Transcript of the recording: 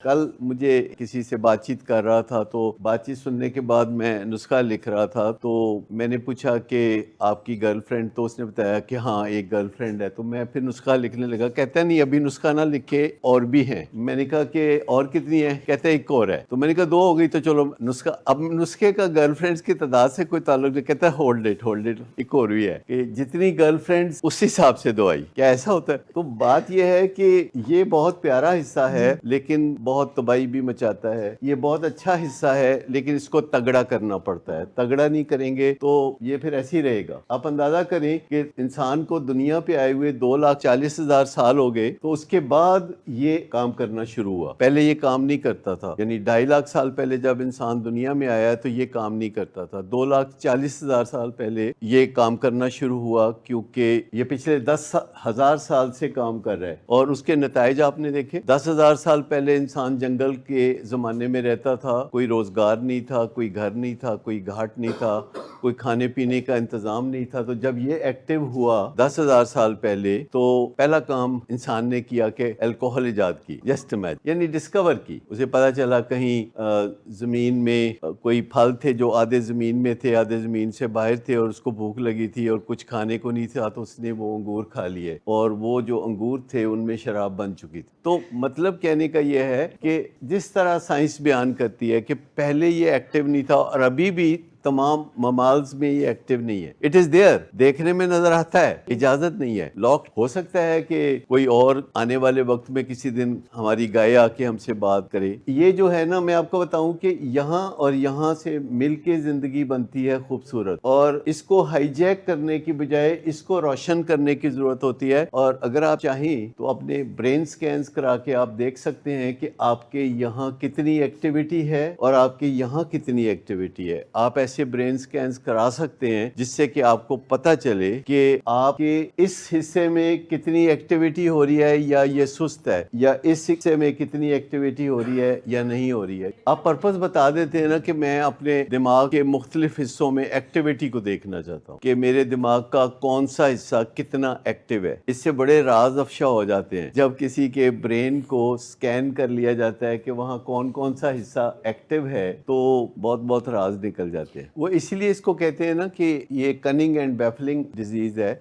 کل مجھے کسی سے بات چیت کر رہا تھا تو بات چیت سننے کے بعد میں نسخہ لکھ رہا تھا، تو میں نے پوچھا کہ آپ کی گرل فرینڈ، تو اس نے بتایا کہ ہاں ایک گرل فرینڈ ہے۔ تو میں پھر نسخہ لکھنے لگا، کہتا ہے نہیں ابھی نسخہ نہ لکھے، اور بھی ہیں۔ میں نے کہا کہ اور کتنی ہیں؟ کہتا ہے ایک اور ہے۔ تو میں نے کہا دو ہو گئی تو چلو نسخہ، اب نسخے کا گرل فرینڈز کی تعداد سے کوئی تعلق نہیں، کہتا ہے ہولڈ اٹ ایک اور بھی ہے، کہ جتنی گرل فرینڈز اس حساب سے دو آئی۔ کیا ایسا ہوتا ہے؟ تو بات یہ ہے کہ یہ بہت پیارا حصہ ہے لیکن بہت تباہی بھی مچاتا ہے۔ یہ بہت اچھا حصہ ہے لیکن اس کو تگڑا کرنا پڑتا ہے۔ تگڑا نہیں کریں گے تو یہ پھر ایسے ہی رہے گا۔ آپ اندازہ کریں کہ انسان کو دنیا پہ آئے ہوئے 2,40,000 سال ہو گئے، تو اس کے بعد یہ کام کرنا شروع ہوا۔ پہلے یہ کام نہیں کرتا تھا، یعنی 2.5 سال پہلے جب انسان دنیا میں آیا تو یہ کام نہیں کرتا تھا۔ 2,40,000 سال پہلے یہ کام کرنا شروع ہوا، کیونکہ یہ پچھلے 10,000 سال سے کام کر رہا ہے، اور اس کے نتائج آپ نے دیکھے۔ 10,000 سال پہلے انسان جنگل کے زمانے میں رہتا تھا، کوئی روزگار نہیں تھا، کوئی گھر نہیں تھا، کوئی گھاٹ نہیں تھا، کوئی کھانے پینے کا انتظام نہیں تھا۔ تو جب یہ ایکٹیو ہوا 10,000 سال پہلے، تو پہلا کام انسان نے کیا کہ الکوہل ایجاد کی، جسٹ امیجن، یعنی ڈسکور کی۔ اسے پتا چلا کہیں زمین میں کوئی پھل تھے جو آدھے زمین میں تھے، آدھے زمین سے باہر تھے، اور اس کو بھوک لگی تھی اور کچھ کھانے کو نہیں تھا، تو اس نے وہ انگور کھا لیے، اور وہ جو انگور تھے ان میں شراب بن چکی تھی۔ تو مطلب کہنے کا یہ ہے کہ جس طرح سائنس بیان کرتی ہے کہ پہلے یہ ایکٹیو نہیں تھا، اور ابھی بھی تمام ممالز میں یہ ایکٹیو نہیں ہے۔ اٹ از دیئر، دیکھنے میں نظر آتا ہے، اجازت نہیں ہے، لاک ہو سکتا ہے کہ کوئی اور آنے والے وقت میں کسی دن ہماری گائے آ کے ہم سے بات کرے۔ یہ جو ہے نا، میں آپ کو بتاؤں کہ یہاں اور یہاں سے مل کے زندگی بنتی ہے خوبصورت، اور اس کو ہائی جیک کرنے کی بجائے اس کو روشن کرنے کی ضرورت ہوتی ہے۔ اور اگر آپ چاہیں تو اپنے برین سکینز کرا کے آپ دیکھ سکتے ہیں کہ آپ کے یہاں کتنی ایکٹیویٹی ہے اور آپ کے یہاں کتنی ایکٹیویٹی ہے۔ آپ ایسے برین سکینز کرا سکتے ہیں جس سے کہ آپ کو پتہ چلے کہ آپ کے اس حصے میں کتنی ایکٹیویٹی ہو رہی ہے یا یہ سست ہے، یا اس حصے میں کتنی ایکٹیویٹی ہو رہی ہے یا نہیں ہو رہی ہے۔ آپ پرپس بتا دیتے ہیں نا کہ میں اپنے دماغ کے مختلف حصوں میں ایکٹیویٹی کو دیکھنا چاہتا ہوں، کہ میرے دماغ کا کون سا حصہ کتنا ایکٹیو ہے۔ اس سے بڑے راز افشا ہو جاتے ہیں جب کسی کے برین کو سکین کر لیا جاتا ہے کہ وہاں کون کون سا حصہ ایکٹیو ہے، تو بہت بہت راز نکل جاتے ہیں۔ وہ اسی لیے اس کو کہتے ہیں نا کہ یہ کننگ اینڈ بیفلنگ ڈیزیز ہے۔